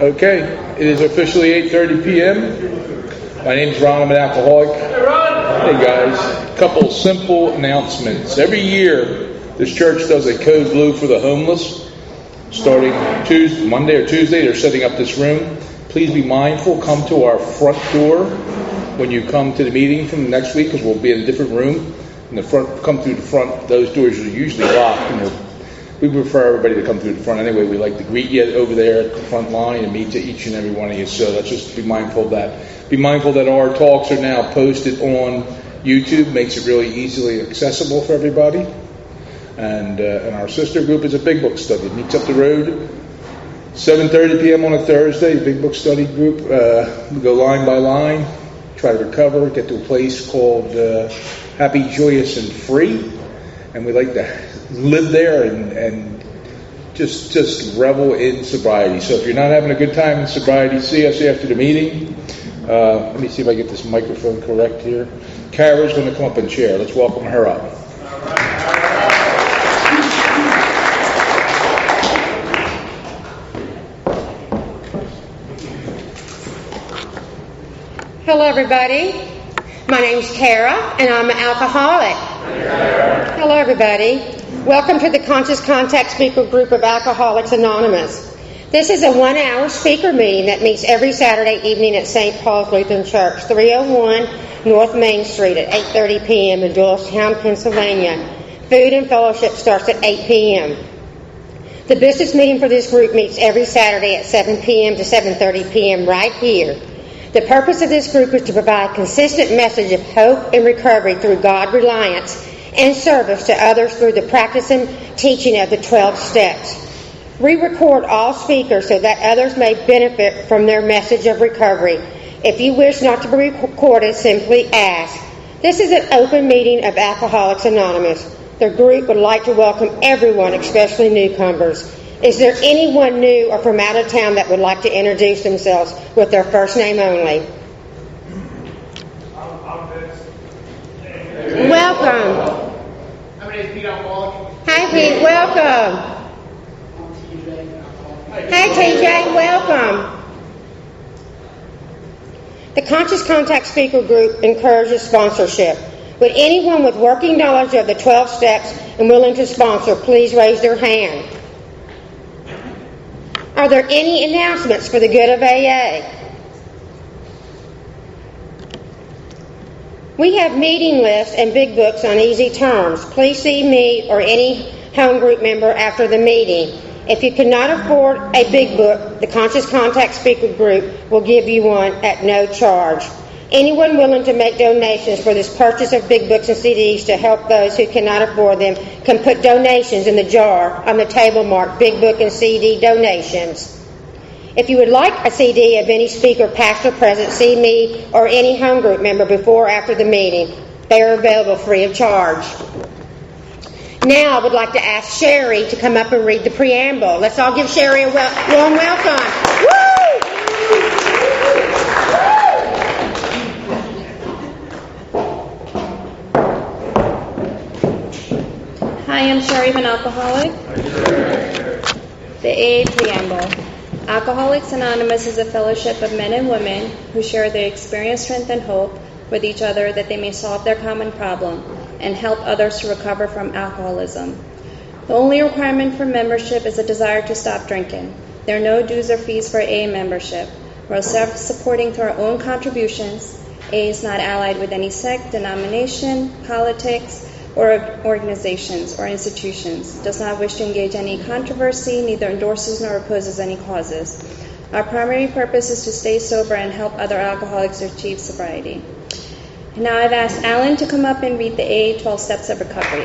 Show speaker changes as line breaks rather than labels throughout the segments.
Okay, it is officially 8:30 p.m. My name is Ron. I'm an alcoholic.
Hey, Ron.
Hey, guys. A couple simple announcements. Every year, this church does a code blue for the homeless. Starting Monday or Tuesday, they're setting up this room. Please be mindful. Come to our front door when you come to the meeting from next week, because we'll be in a different room. In the front, come through the front. Those doors are usually locked, and we prefer everybody to come through the front anyway. We like to greet you over there at the front line and meet to each and every one of you. So let's just be mindful of that. Be mindful that our talks are now posted on YouTube. Makes it really easily accessible for everybody. And our sister group is a big book study. It meets up the road, 7:30 p.m. on a Thursday. Big book study group. We go line by line, try to recover, get to a place called Happy, Joyous, and Free. And we like to live there and just revel in sobriety. So if you're not having a good time in sobriety, see us after the meeting. Let me see if I get this microphone correct here. Kara's going to come up and share. Let's welcome her up.
Hello, everybody. My name's Tara, and I'm an alcoholic. Hello, everybody. Welcome to the Conscious Contact Speaker Group of Alcoholics Anonymous. This is a 1-hour speaker meeting that meets every Saturday evening at St. Paul's Lutheran Church, 301 North Main Street at 8:30 p.m. in Doylestown, Pennsylvania. Food and fellowship starts at 8 p.m. The business meeting for this group meets every Saturday at 7 p.m. to 7:30 p.m. right here. The purpose of this group is to provide consistent message of hope and recovery through God reliance and service to others through the practice and teaching of the 12 steps. We record all speakers so that others may benefit from their message of recovery. If you wish not to be recorded, simply ask. This is an open meeting of Alcoholics Anonymous. The group would like to welcome everyone, especially newcomers. Is there anyone new or from out of town that would like to introduce themselves with their first name only? Welcome.
My name is Pete Alcoholic.
Hi, Pete. Welcome. Hey, TJ. Welcome. The Conscious Contact Speaker Group encourages sponsorship. Would anyone with working knowledge of the 12 steps and willing to sponsor please raise their hand? Are there any announcements for the good of AA? We have meeting lists and big books on easy terms. Please see me or any home group member after the meeting. If you cannot afford a big book, the Conscious Contact Speaker Group will give you one at no charge. Anyone willing to make donations for this purchase of big books and CDs to help those who cannot afford them can put donations in the jar on the table marked Big Book and CD Donations. If you would like a CD of any speaker, past or present, see me or any home group member before or after the meeting. They are available free of charge. Now I would like to ask Sherry to come up and read the preamble. Let's all give Sherry a warm welcome. Woo!
Hi, I'm Sherry, an alcoholic. The AA Preamble. Alcoholics Anonymous is a fellowship of men and women who share their experience, strength, and hope with each other that they may solve their common problem and help others to recover from alcoholism. The only requirement for membership is a desire to stop drinking. There are no dues or fees for AA membership. We're self-supporting through our own contributions. AA is not allied with any sect, denomination, politics, or organizations or institutions, does not wish to engage any controversy, neither endorses nor opposes any causes. Our primary purpose is to stay sober and help other alcoholics achieve sobriety. And now I've asked Alan to come up and read the AA 12 Steps of Recovery.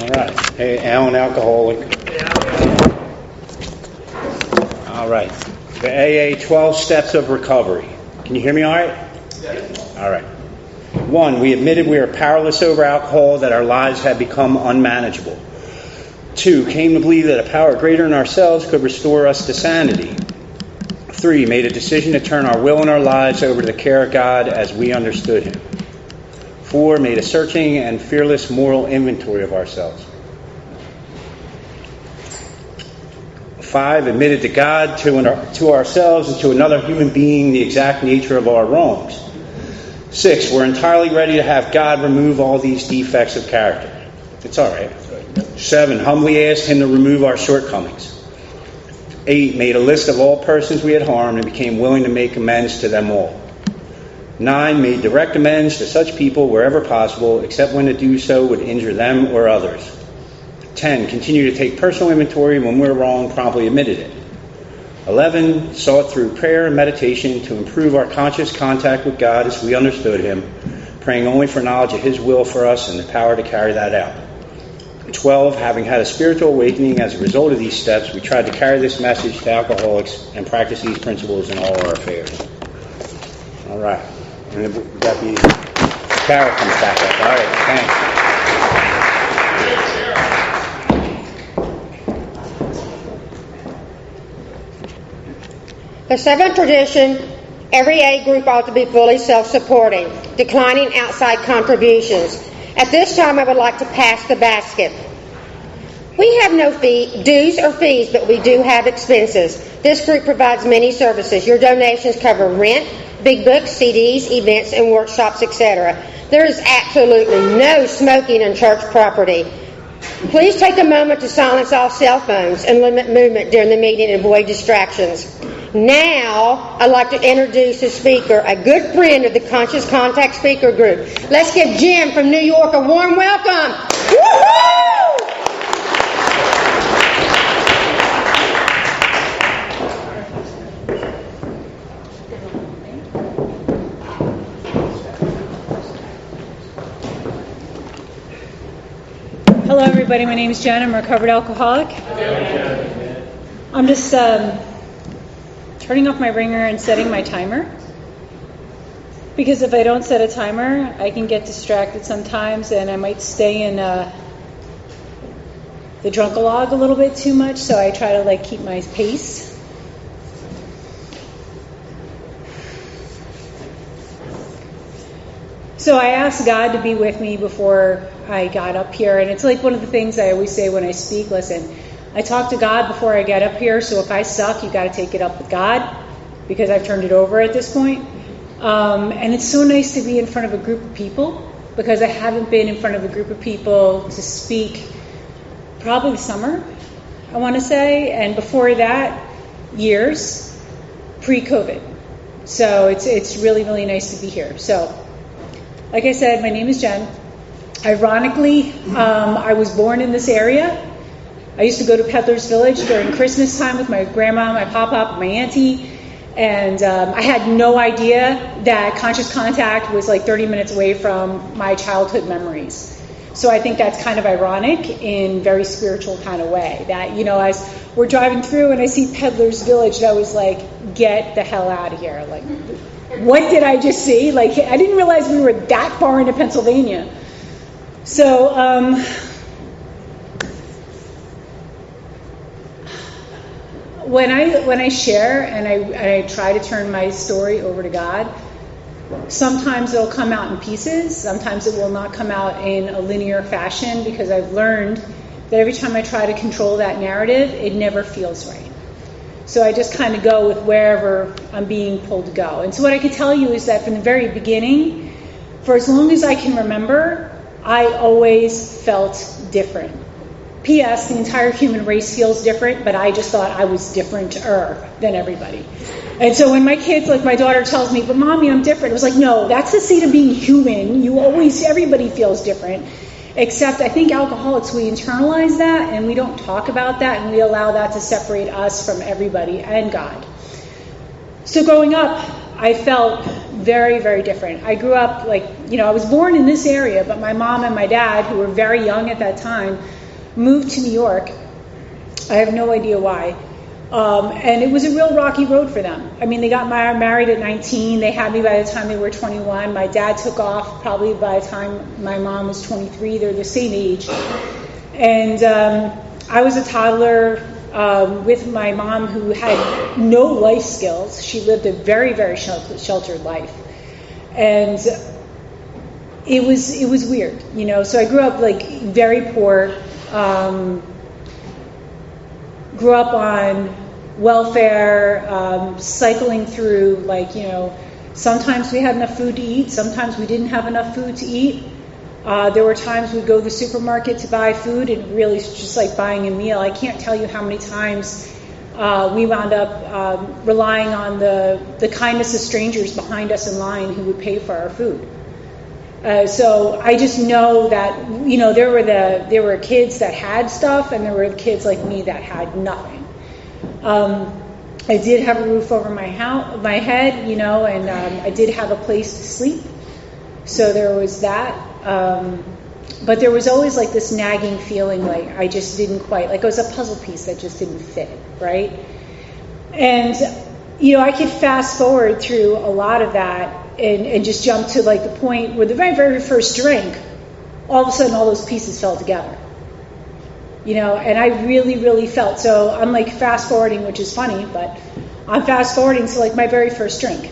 All right. Hey, Alan, alcoholic. All right. The AA 12 Steps of Recovery. Can you hear me all right?
Yes.
All right. 1, we admitted we are powerless over alcohol, that our lives had become unmanageable. 2, came to believe that a power greater than ourselves could restore us to sanity. 3, made a decision to turn our will and our lives over to the care of God as we understood Him. 4, made a searching and fearless moral inventory of ourselves. 5, admitted to God, to ourselves, and to another human being the exact nature of our wrongs. 6, we're entirely ready to have God remove all these defects of character. It's all right. 7, humbly asked Him to remove our shortcomings. 8, made a list of all persons we had harmed and became willing to make amends to them all. 9, made direct amends to such people wherever possible, except when to do so would injure them or others. 10, continue to take personal inventory when we're wrong, promptly admitted it. 11, sought through prayer and meditation to improve our conscious contact with God as we understood Him, praying only for knowledge of His will for us and the power to carry that out. 12, having had a spiritual awakening as a result of these steps, we tried to carry this message to alcoholics and practice these principles in all our affairs. All right. And that be Kara comes back up. All right, thanks.
The seventh tradition, every A group ought to be fully self-supporting, declining outside contributions. At this time, I would like to pass the basket. We have no dues or fees, but we do have expenses. This group provides many services. Your donations cover rent, big books, CDs, events, and workshops, etc. There is absolutely no smoking on church property. Please take a moment to silence all cell phones and limit movement during the meeting and avoid distractions. Now, I'd like to introduce a speaker, a good friend of the Conscious Contact Speaker Group. Let's give Jim from New York a warm welcome. Woo-hoo!
Hello, everybody. My name is Jen. I'm a recovered alcoholic. I'm just turning off my ringer and setting my timer. Because if I don't set a timer, I can get distracted sometimes, and I might stay in the drunkalog a little bit too much. So I try to keep my pace. So I asked God to be with me before I got up here, and it's one of the things I always say when I speak. Listen, I talk to God before I get up here, so if I suck, you got to take it up with God, because I've turned it over at this point. And it's so nice to be in front of a group of people, because I haven't been in front of a group of people to speak probably the summer, I want to say, and before that, years, pre-COVID. So it's really, really nice to be here. So, like I said, my name is Jen. Ironically, I was born in this area. I used to go to Peddler's Village during Christmas time with my grandma, my pop-pop, my auntie, and I had no idea that Conscious Contact was 30 minutes away from my childhood memories. So I think that's kind of ironic in a very spiritual kind of way. That, as we're driving through and I see Peddler's Village, and I was like, get the hell out of here. What did I just see? I didn't realize we were that far into Pennsylvania. So, when I share and I try to turn my story over to God, sometimes it'll come out in pieces. Sometimes it will not come out in a linear fashion, because I've learned that every time I try to control that narrative, it never feels right. So I just kind of go with wherever I'm being pulled to go. And so what I can tell you is that from the very beginning, for as long as I can remember, I always felt different. P.S. The entire human race feels different, but I just thought I was different-er than everybody. And so when my kids, my daughter tells me, but Mommy, I'm different, it was no, that's the seed of being human. Everybody feels different. Except I think alcoholics, we internalize that and we don't talk about that, and we allow that to separate us from everybody and God. So growing up, I felt very, very different. I grew up I was born in this area, but my mom and my dad, who were very young at that time, moved to New York. I have no idea why. And it was a real rocky road for them. I mean, they got married at 19. They had me by the time they were 21. My dad took off probably by the time my mom was 23. They're the same age. And I was a toddler with my mom who had no life skills. She lived a very, very sheltered life. And it was weird, So I grew up like very poor, grew up on welfare, cycling through sometimes we had enough food to eat, sometimes we didn't have enough food to eat. There were times we'd go to the supermarket to buy food, and really it's just like buying a meal. I can't tell you how many times we wound up relying on the kindness of strangers behind us in line who would pay for our food. So I just know that there were kids that had stuff, and there were kids like me that had nothing. I did have a roof over my head, and I did have a place to sleep. So there was that. But there was always like this nagging feeling like I just didn't quite, like it was a puzzle piece that just didn't fit, right? And, I could fast forward through a lot of that and just jump to like the point where the very, very first drink, all of a sudden all those pieces fell together. And I really, really felt, so I'm like fast forwarding, which is funny, but I'm fast forwarding to like my very first drink.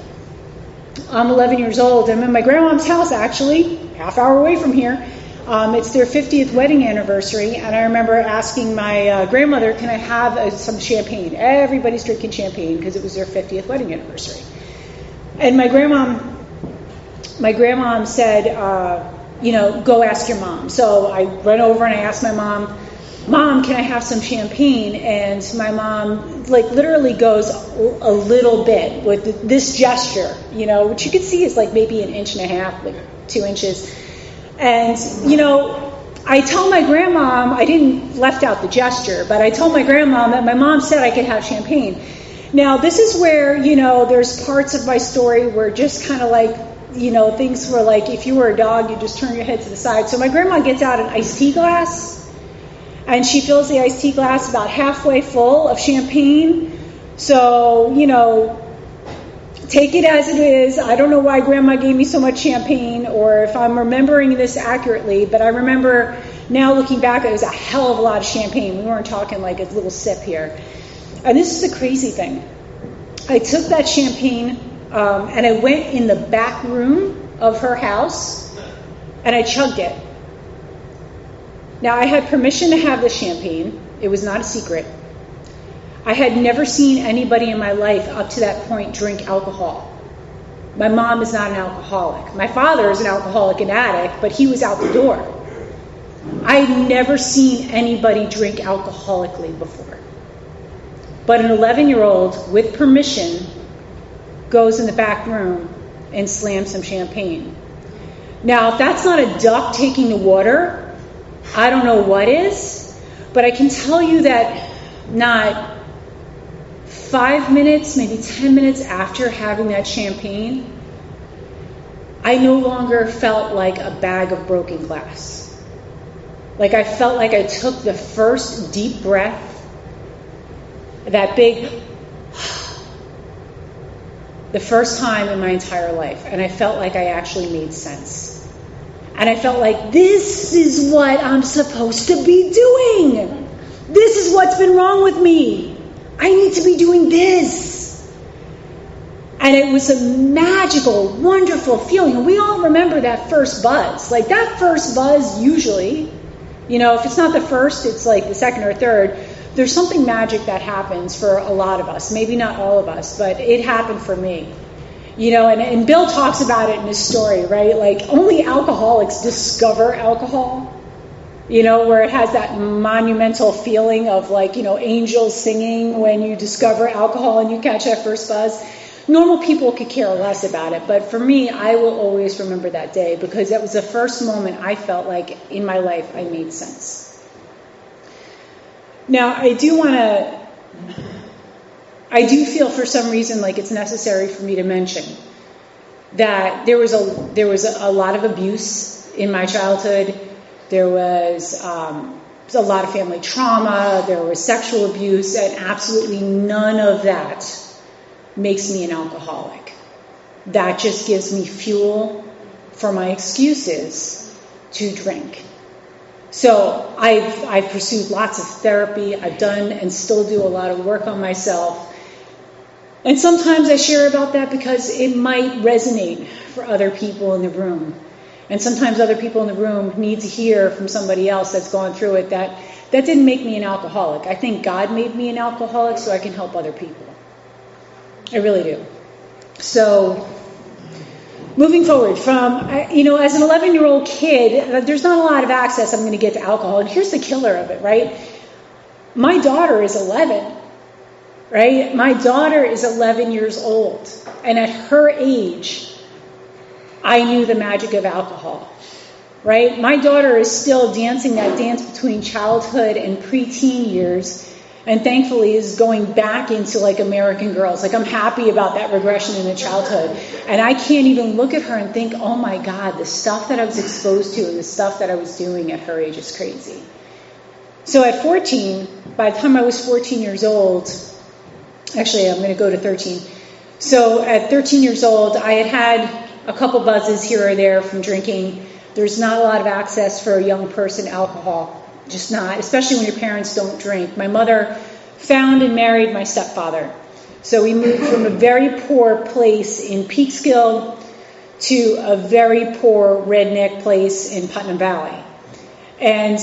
I'm 11 years old. I'm in my grandmom's house, actually, half hour away from here. It's their 50th wedding anniversary, and I remember asking my grandmother, can I have some champagne? Everybody's drinking champagne because it was their 50th wedding anniversary. And my grandmom said, go ask your mom. So I went over and I asked my mom, can I have some champagne? And my mom, literally goes a little bit with this gesture, which you can see is maybe 1.5 inches, 2 inches. And, I tell my grandmom, I didn't left out the gesture, but I told my grandmom that my mom said I could have champagne. Now, this is where, there's parts of my story where just kind of things were if you were a dog, you just turn your head to the side. So my grandma gets out an iced tea glass, and she fills the iced tea glass about halfway full of champagne. So, take it as it is. I don't know why Grandma gave me so much champagne, or if I'm remembering this accurately, but I remember now looking back, it was a hell of a lot of champagne. We weren't talking like a little sip here. And this is the crazy thing. I took that champagne and I went in the back room of her house and I chugged it. Now, I had permission to have the champagne. It was not a secret. I had never seen anybody in my life up to that point drink alcohol. My mom is not an alcoholic. My father is an alcoholic and addict, but he was out the door. I had never seen anybody drink alcoholically before. But an 11-year-old, with permission, goes in the back room and slams some champagne. Now, if that's not a duck taking the water, I don't know what is, but I can tell you that not 5 minutes, maybe 10 minutes after having that champagne, I no longer felt like a bag of broken glass. I felt like I took the first deep breath, that big, the first time in my entire life, and I felt like I actually made sense. And I felt like, this is what I'm supposed to be doing. This is what's been wrong with me. I need to be doing this. And it was a magical, wonderful feeling. And we all remember that first buzz. That first buzz usually, if it's not the first, it's the second or third. There's something magic that happens for a lot of us. Maybe not all of us, but it happened for me. And Bill talks about it in his story, right? Only alcoholics discover alcohol. Where it has that monumental feeling of angels singing when you discover alcohol and you catch that first buzz. Normal people could care less about it, but for me, I will always remember that day because that was the first moment I felt like in my life I made sense. Now, I do feel for some reason like it's necessary for me to mention that there was a lot of abuse in my childhood. There was a lot of family trauma. There was sexual abuse, and absolutely none of that makes me an alcoholic. That just gives me fuel for my excuses to drink. So I've pursued lots of therapy. I've done and still do a lot of work on myself. And sometimes I share about that because it might resonate for other people in the room. And sometimes other people in the room need to hear from somebody else that's gone through it that didn't make me an alcoholic. I think God made me an alcoholic so I can help other people. I really do. So, moving forward from, as an 11-year-old kid, there's not a lot of access I'm going to get to alcohol. And here's the killer of it, right? My daughter is 11, right? My daughter is 11 years old. And at her age, I knew the magic of alcohol, right? My daughter is still dancing that dance between childhood and preteen years, and thankfully is going back into like American Girls. Like, I'm happy about that regression into childhood. And I can't even look at her and think, oh my God, the stuff that I was exposed to and the stuff that I was doing at her age is crazy. So at 14, by the time I was 14 years old, actually I'm going to go to 13. So at 13 years old, I had a couple buzzes here or there from drinking. There's not a lot of access for a young person to alcohol. Just not, especially when your parents don't drink. My mother found and married my stepfather. So we moved from a very poor place in Peekskill to a very poor redneck place in Putnam Valley. And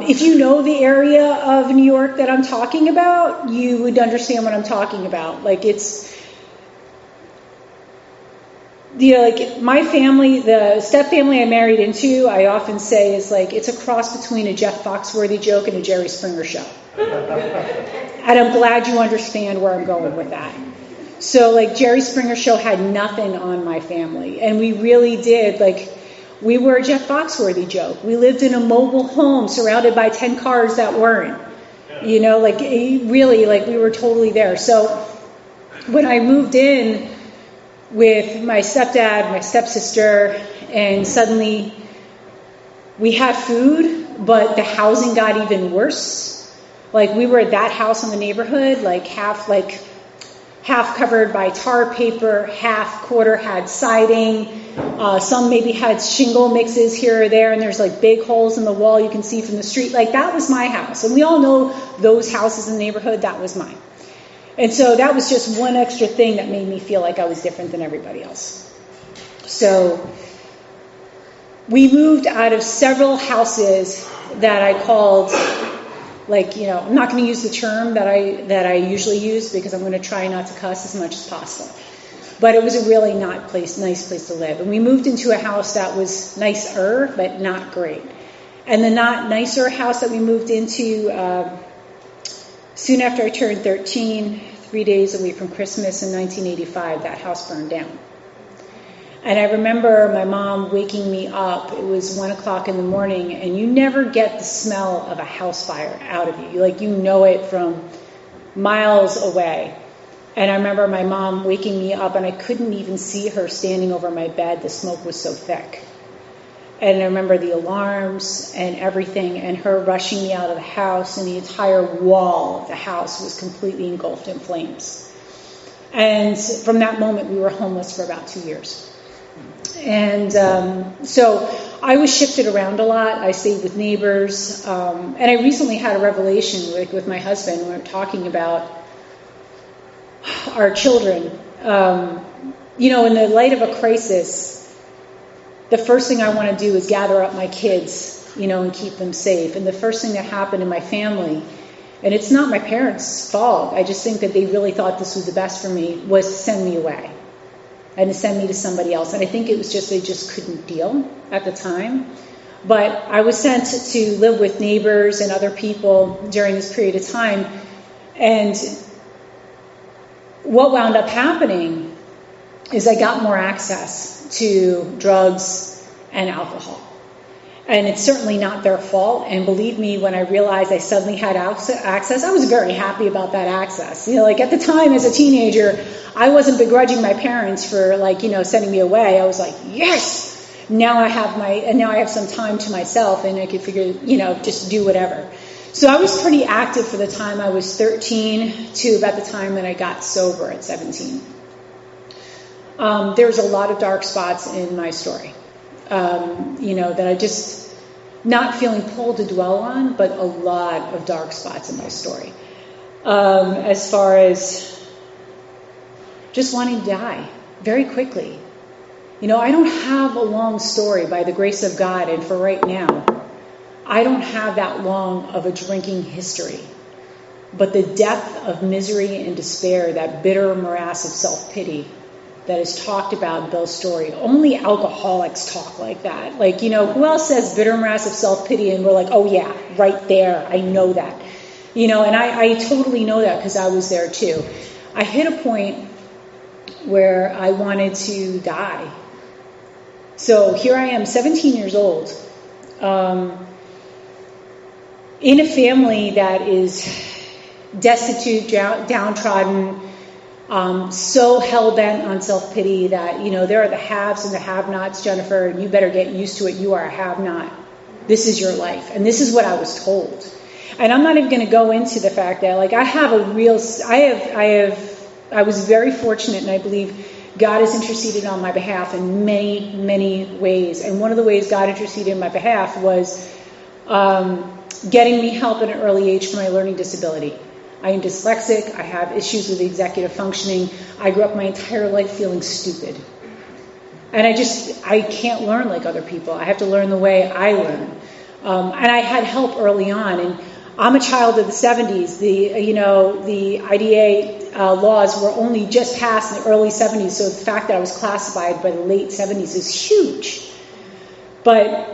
if you know the area of New York that I'm talking about, you would understand what I'm talking about. Like, it's, like my family, the step family I married into, I often say is like, it's a cross between a Jeff Foxworthy joke and a Jerry Springer show. And I'm glad you understand where I'm going with that. So like, Jerry Springer show had nothing on my family. And we really did, like, we were a Jeff Foxworthy joke. We lived in a mobile home surrounded by 10 cars that weren't. Like, really, like, we were totally there. So when I moved in with my stepdad, my stepsister, and suddenly we had food, but the housing got even worse. Like, we were at that house in the neighborhood, half covered by tar paper, half quarter had siding, some maybe had shingle mixes here or there, and there's like big holes in the wall you can see from the street. Like, that was my house. And we all know those houses in the neighborhood, that was mine. And so that was just one extra thing that made me feel like I was different than everybody else. So we moved out of several houses that I called, I'm not going to use the term that I usually use because I'm going to try not to cuss as much as possible. But it was a really nice place to live. And we moved into a house that was nicer, but not great. And the not nicer house that we moved into, soon after I turned 13, 3 days away from Christmas in 1985, that house burned down. And I remember my mom waking me up. It was 1 o'clock in the morning, and you never get the smell of a house fire out of you. Like, you know it from miles away. And I remember my mom waking me up, and I couldn't even see her standing over my bed. The smoke was so thick. And I remember the alarms and everything, and her rushing me out of the house, and the entire wall of the house was completely engulfed in flames. And from that moment, we were homeless for about 2 years. And so I was shifted around a lot. I stayed with neighbors. And I recently had a revelation with my husband when we were talking about our children. In the light of a crisis, the first thing I want to do is gather up my kids, and keep them safe. And the first thing that happened in my family, and it's not my parents' fault, I just think that they really thought this was the best for me, was to send me away and to send me to somebody else. And I think it was just they just couldn't deal at the time. But I was sent to live with neighbors and other people during this period of time. And what wound up happening is I got more access to drugs and alcohol. And it's certainly not their fault. And believe me, when I realized I suddenly had access, I was very happy about that access. At the time as a teenager, I wasn't begrudging my parents for sending me away. I was like, yes, now I have some time to myself and I could figure, just do whatever. So I was pretty active for the time I was 13 to about the time that I got sober at 17. There's a lot of dark spots in my story, that not feeling pulled to dwell on, but a lot of dark spots in my story. As far as just wanting to die very quickly. I don't have a long story by the grace of God, and for right now, I don't have that long of a drinking history. But the depth of misery and despair, that bitter morass of self-pity that is talked about in Bill's story, only alcoholics talk like that. Who else says bitter morass of self-pity and we're like, oh yeah, right there, I know that. And I totally know that because I was there too. I hit a point where I wanted to die. So here I am, 17 years old, in a family that is destitute, downtrodden, so hell-bent on self-pity that, there are the haves and the have-nots, Jennifer, and you better get used to it. You are a have-not. This is your life. And this is what I was told. And I'm not even going to go into the fact that, I was very fortunate, and I believe God has interceded on my behalf in many, many ways. And one of the ways God interceded in my behalf was getting me help at an early age for my learning disability. I am dyslexic. I have issues with executive functioning. I grew up my entire life feeling stupid. And I can't learn like other people. I have to learn the way I learn. And I had help early on. And I'm a child of the 70s. The IDA laws were only just passed in the early 70s, so the fact that I was classified by the late 70s is huge. But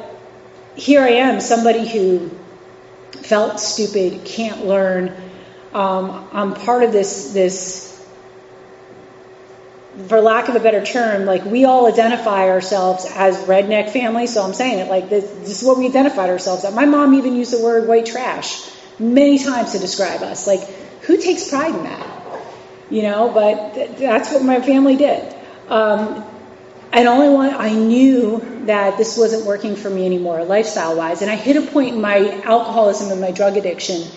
here I am, somebody who felt stupid, can't learn. I'm part of this, for lack of a better term, we all identify ourselves as redneck family, so I'm saying it this is what we identified ourselves as. My mom even used the word white trash many times to describe us. Who takes pride in that? But that's what my family did. And I knew that this wasn't working for me anymore, lifestyle-wise. And I hit a point in my alcoholism and my drug addiction.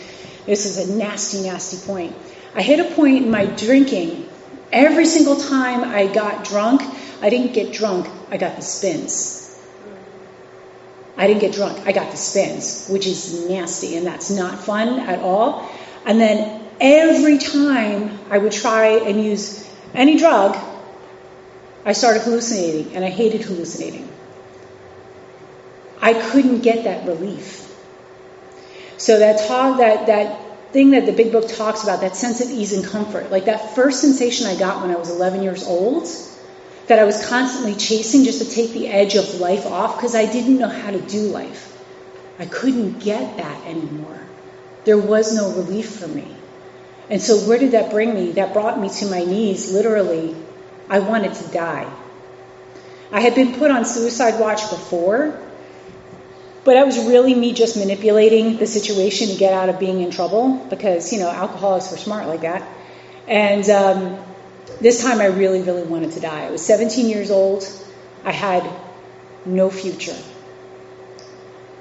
This is a nasty, nasty point. I hit a point in my drinking. Every single time I got drunk, I didn't get drunk, I got the spins. I didn't get drunk, I got the spins, which is nasty, and that's not fun at all. And then every time I would try and use any drug, I started hallucinating, and I hated hallucinating. I couldn't get that relief. So that thing that the big book talks about, that sense of ease and comfort, that first sensation I got when I was 11 years old, that I was constantly chasing just to take the edge of life off because I didn't know how to do life. I couldn't get that anymore. There was no relief for me. And so where did that bring me? That brought me to my knees, literally. I wanted to die. I had been put on suicide watch before, but that was really me just manipulating the situation to get out of being in trouble because, alcoholics were smart like that. And this time I really, really wanted to die. I was 17 years old. I had no future.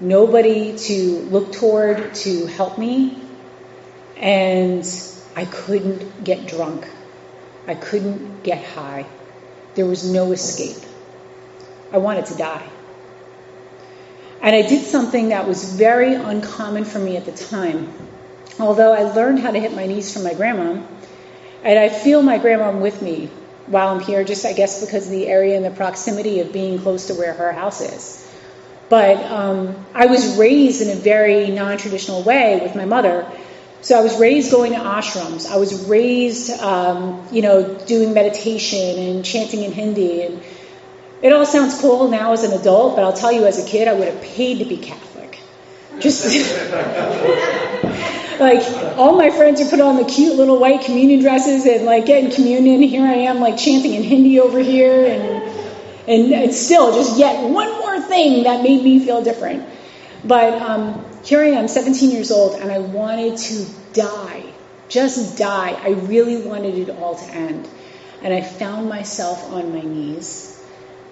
Nobody to look toward to help me. And I couldn't get drunk. I couldn't get high. There was no escape. I wanted to die. And I did something that was very uncommon for me at the time. Although I learned how to hit my knees from my grandma, and I feel my grandma with me while I'm here, just I guess because of the area and the proximity of being close to where her house is. But I was raised in a very non-traditional way with my mother. So I was raised going to ashrams. I was raised, doing meditation and chanting in Hindi. And it all sounds cool now as an adult, but I'll tell you, as a kid, I would have paid to be Catholic. Just all my friends are put on the cute little white communion dresses and getting communion. Here I am chanting in Hindi over here, and it's still just yet one more thing that made me feel different. But here I am, 17 years old, and I wanted to die, just die. I really wanted it all to end. And I found myself on my knees.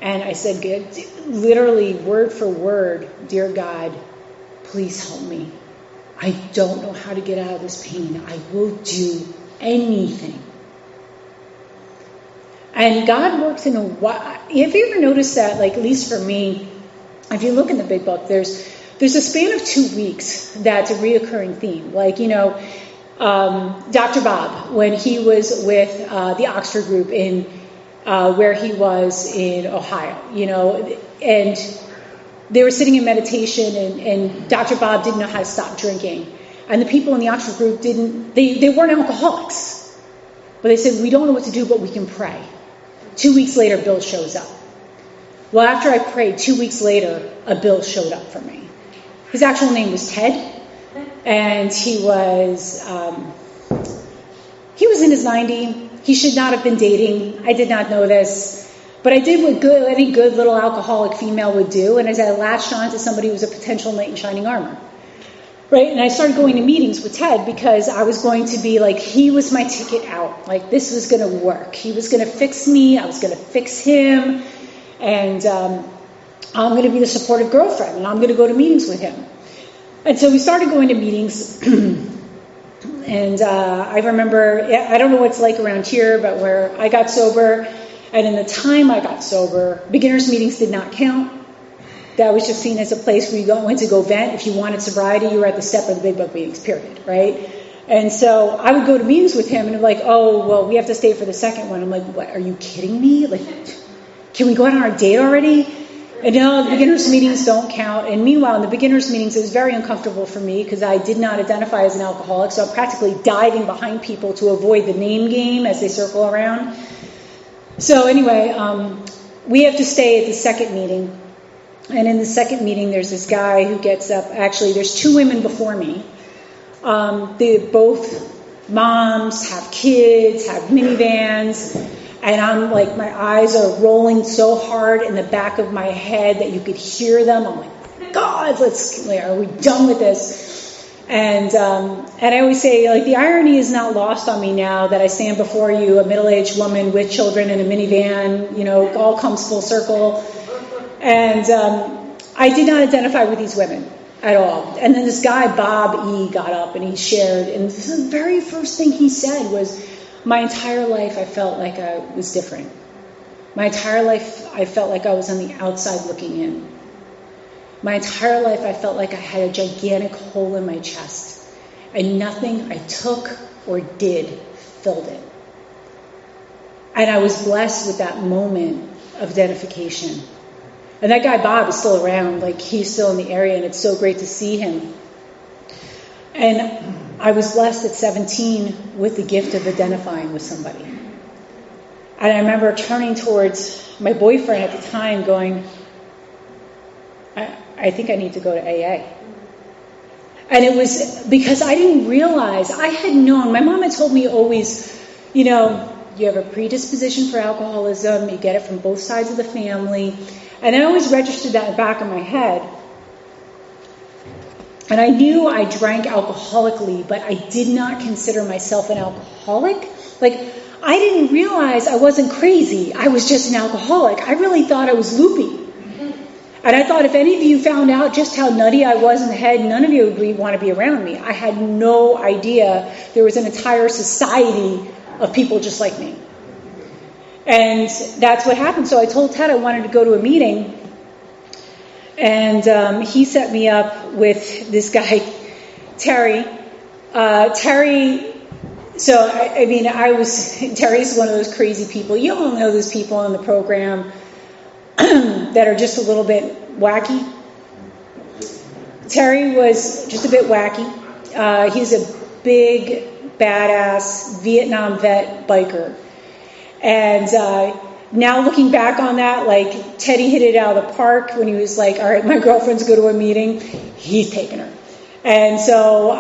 And I said, literally word for word, dear God, please help me. I don't know how to get out of this pain. I will do anything. And God works in a way. Have you ever noticed that, at least for me, if you look in the big book, there's there's a span of 2 weeks that's a reoccurring theme. Like, Dr. Bob, when he was with the Oxford group in where he was in Ohio, and they were sitting in meditation, and Dr. Bob didn't know how to stop drinking. And the people in the Oxford group they weren't alcoholics. But they said, we don't know what to do, but we can pray. 2 weeks later, Bill shows up. Well, after I prayed, 2 weeks later, a Bill showed up for me. His actual name was Ted, and he was in his 90s. He should not have been dating. I did not know this. But I did what any good little alcoholic female would do, and as I latched on to somebody who was a potential knight in shining armor. Right? And I started going to meetings with Ted because I was going to be like, he was my ticket out. Like, this was going to work. He was going to fix me. I was going to fix him. And I'm going to be the supportive girlfriend, and I'm going to go to meetings with him. And so we started going to meetings. And I remember, I don't know what it's like around here, but where I got sober, and in the time I got sober, beginners meetings did not count. That was just seen as a place where you went to go vent. If you wanted sobriety, you were at the step of the big book meetings, period, right? And so I would go to meetings with him, and I'm like, oh, well, we have to stay for the second one. I'm like, what, are you kidding me? Like, can we go out on our date already? And no, the beginners meetings don't count. And meanwhile, in the beginners meetings, it was very uncomfortable for me because I did not identify as an alcoholic, so I'm practically diving behind people to avoid the name game as they circle around. So anyway, we have to stay at the second meeting. And in the second meeting, there's this guy who gets up. Actually, there's 2 women before me. They both moms, have kids, have minivans. And I'm like, my eyes are rolling so hard in the back of my head that you could hear them. I'm like, God, are we done with this? And I always say, like, the irony is not lost on me now that I stand before you, a middle-aged woman with children in a minivan, it all comes full circle. And I did not identify with these women at all. And then this guy, Bob E., got up and he shared. And the very first thing he said was, my entire life I felt like I was different. My entire life I felt like I was on the outside looking in. My entire life I felt like I had a gigantic hole in my chest. And nothing I took or did filled it. And I was blessed with that moment of identification. And that guy, Bob, is still around. Like, he's still in the area, and it's so great to see him. And I was blessed at 17 with the gift of identifying with somebody. And I remember turning towards my boyfriend at the time going, I think I need to go to AA. And it was because I didn't realize, I had known, my mom had told me always, you have a predisposition for alcoholism, you get it from both sides of the family. And I always registered that in the back of my head. And I knew I drank alcoholically, but I did not consider myself an alcoholic. Like, I didn't realize I wasn't crazy. I was just an alcoholic. I really thought I was loopy. And I thought if any of you found out just how nutty I was in the head, none of you would want to be around me. I had no idea there was an entire society of people just like me. And that's what happened. So I told Ted I wanted to go to a meeting. And he set me up with this guy, Terry. Terry's one of those crazy people. You all know those people in the program that are just a little bit wacky. Terry was just a bit wacky. He's a big, badass Vietnam vet biker. And now looking back on that, like, Teddy hit it out of the park when he was like, all right, my girlfriend's go to a meeting. He's taking her. And so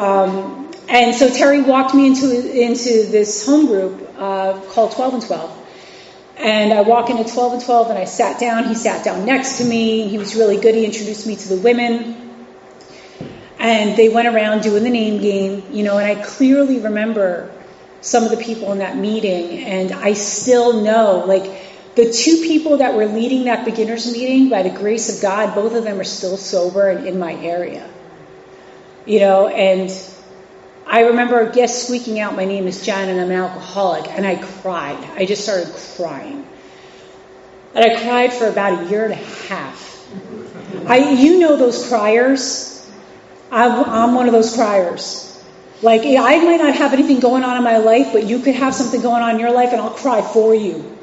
Terry walked me into this home group called 12 and 12. And I walk into 12 and 12 and I sat down. He sat down next to me. He was really good. He introduced me to the women. And they went around doing the name game, and I clearly remember some of the people in that meeting. And I still know, like, the 2 people that were leading that beginners meeting, by the grace of God, both of them are still sober and in my area. And I remember guests squeaking out, my name is Jen and I'm an alcoholic. And I cried. I just started crying. And I cried for about a year and a half. You know those criers. I'm one of those criers. Like, I might not have anything going on in my life, but you could have something going on in your life and I'll cry for you.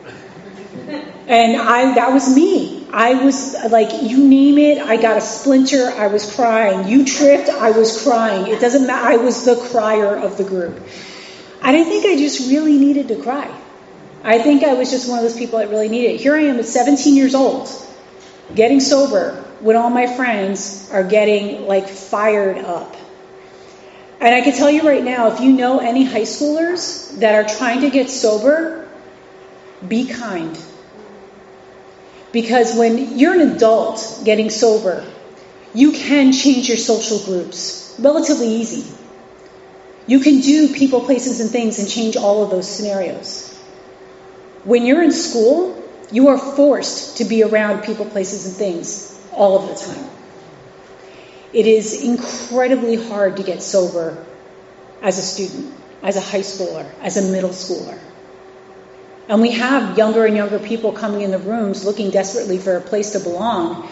And that was me. I was like, you name it, I got a splinter, I was crying. You tripped, I was crying. It doesn't matter, I was the crier of the group. And I think I just really needed to cry. I think I was just one of those people that really needed it. Here I am at 17 years old, getting sober, when all my friends are getting like fired up. And I can tell you right now, if you know any high schoolers that are trying to get sober, be kind. Because when you're an adult getting sober, you can change your social groups relatively easy. You can do people, places, and things and change all of those scenarios. When you're in school, you are forced to be around people, places, and things all of the time. It is incredibly hard to get sober as a student, as a high schooler, as a middle schooler. And we have younger and younger people coming in the rooms looking desperately for a place to belong.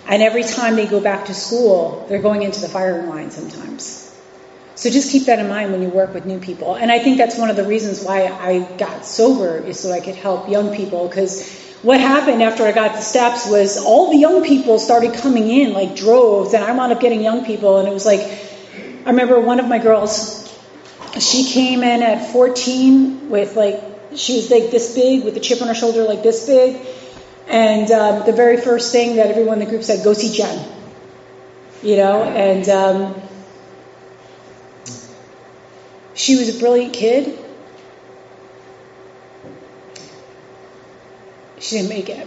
And every time they go back to school, they're going into the firing line sometimes. So just keep that in mind when you work with new people. And I think that's one of the reasons why I got sober, is so I could help young people. Because what happened after I got the steps was all the young people started coming in like droves, and I wound up getting young people. And it was like, I remember one of my girls, she came in at 14 with like, she was like this big with a chip on her shoulder like this big. And the very first thing that everyone in the group said, go see Jen. You know, and she was a brilliant kid. She didn't make it.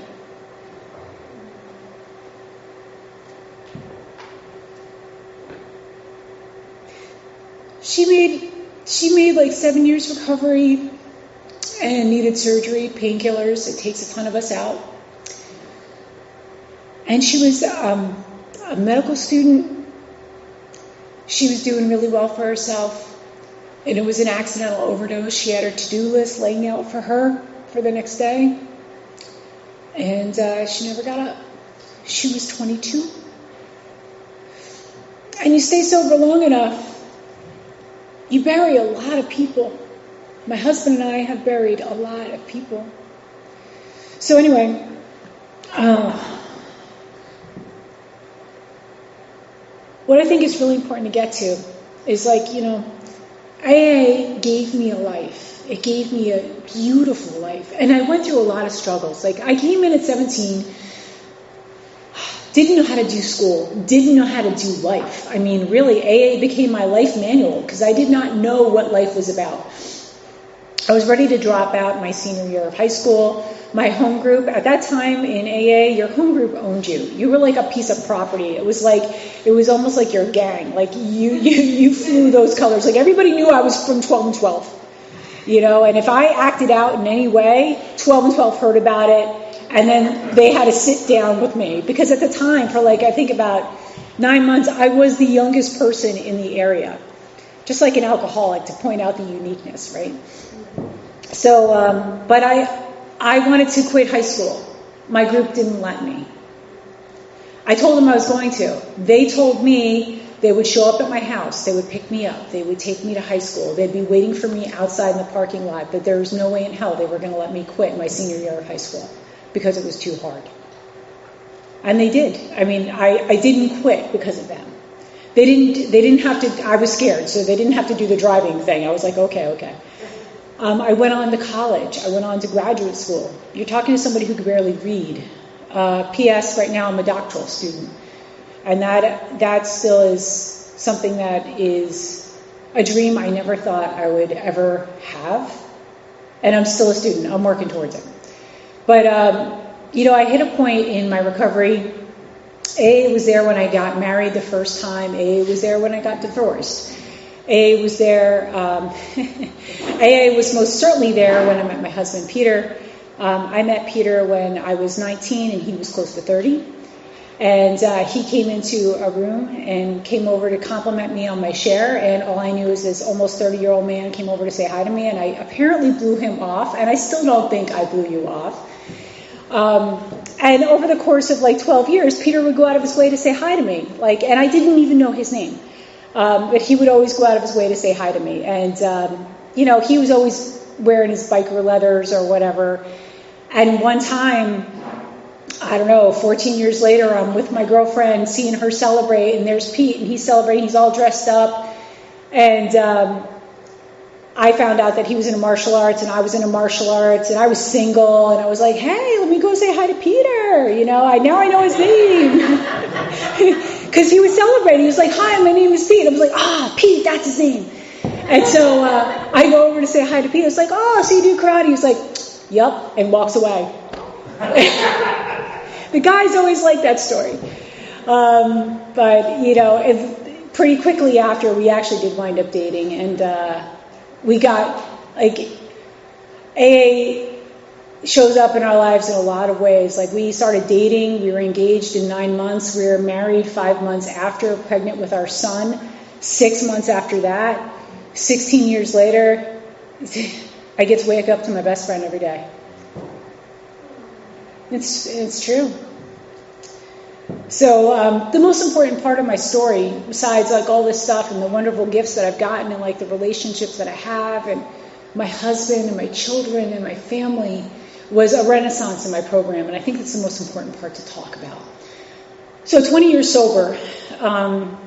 She made like 7 years recovery and needed surgery, painkillers. It takes a ton of us out. And she was a medical student. She was doing really well for herself. And it was an accidental overdose. She had her to-do list laying out for her for the next day. And she never got up. She was 22. And you stay sober long enough, you bury a lot of people. My husband and I have buried a lot of people. So anyway, what I think is really important to get to is like, you know, AA gave me a life. It gave me a beautiful life. And I went through a lot of struggles. Like, I came in at 17, didn't know how to do school, didn't know how to do life. I mean, really, AA became my life manual because I did not know what life was about. I was ready to drop out my senior year of high school. My home group, at that time in AA, your home group owned you. You were like a piece of property. It was almost like your gang. Like you flew those colors. Like everybody knew I was from 12 and 12. You know, and if I acted out in any way, 12 and 12 heard about it, and then they had to sit down with me. Because at the time, for like, I think about 9 months, I was the youngest person in the area. Just like an alcoholic, to point out the uniqueness, right? So, but I wanted to quit high school. My group didn't let me. I told them I was going to. They told me they would show up at my house. They would pick me up. They would take me to high school. They'd be waiting for me outside in the parking lot. But there was no way in hell they were going to let me quit my senior year of high school because it was too hard. And they did. I mean, I didn't quit because of them. They didn't have to. I was scared, so they didn't have to do the driving thing. I was like, okay. I went on to college. I went on to graduate school. You're talking to somebody who could barely read. P.S. Right now I'm a doctoral student. And that still is something that is a dream I never thought I would ever have. And I'm still a student. I'm working towards it. But, I hit a point in my recovery. AA was there when I got married the first time. AA was there when I got divorced. AA was there. AA was most certainly there when I met my husband, Peter. I met Peter when I was 19 and he was close to 30. And he came into a room and came over to compliment me on my share. And all I knew is this almost 30-year-old man came over to say hi to me. And I apparently blew him off. And I still don't think I blew you off. And over the course of like 12 years, Peter would go out of his way to say hi to me. And I didn't even know his name. But he would always go out of his way to say hi to me. And, he was always wearing his biker leathers or whatever. And one time, I don't know, 14 years later, I'm with my girlfriend, seeing her celebrate, and there's Pete, and he's celebrating, he's all dressed up. And I found out that he was into martial arts, and I was into martial arts, and I was single, and I was like, hey, let me go say hi to Peter. Now I know his name. Because he was celebrating. He was like, hi, my name is Pete. I was like, Pete, that's his name. And so I go over to say hi to Pete. I was like, oh, so you do karate? He was like, yup, and walks away. The guys always like that story. But pretty quickly after, we actually did wind up dating. And we got, AA shows up in our lives in a lot of ways. We started dating. We were engaged in 9 months. We were married 5 months after, pregnant with our son. 6 months after that. 16 years later, I get to wake up to my best friend every day. It's true. So the most important part of my story, besides all this stuff and the wonderful gifts that I've gotten and the relationships that I have and my husband and my children and my family, was a renaissance in my program. And I think that's the most important part to talk about. So 20 years sober, I'm